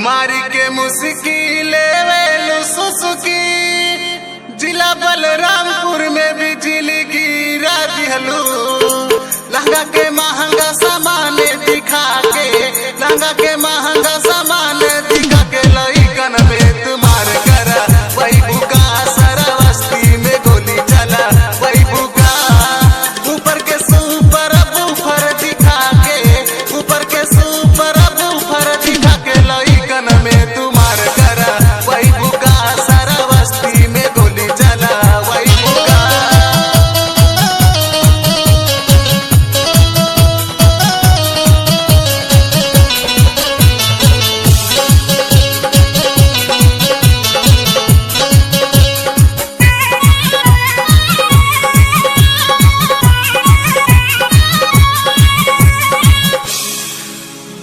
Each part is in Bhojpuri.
मारी के मुस्किले वेलु सुसुकी जिला बलरामपुर में बिजली गिरा दिहलू। लहंगा के महंगा सामान दिखा के, लहंगा के महंगा सामान दिखा के लइकन में तुम्हार करा वही बुका सरवस्ती में गोली चला वही बुका। ऊपर के सुपर बुफर दिखा के, ऊपर के सुपर बुफर दिखा के लइकन में तुम्हार करा वही बुका सरवस्ती में गोली चला वही बुका।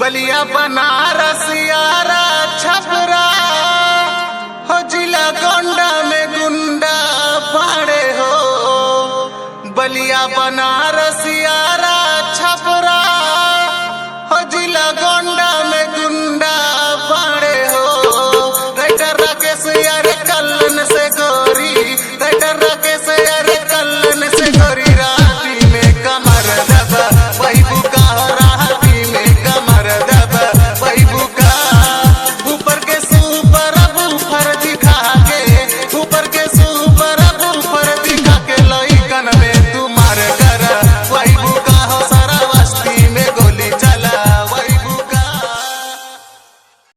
बलिया बनारस यारा छपरा हो जिला गोंडा में गुंडा फाड़े हो। बलिया बनारस यारा छपरा हो जिला गोंडा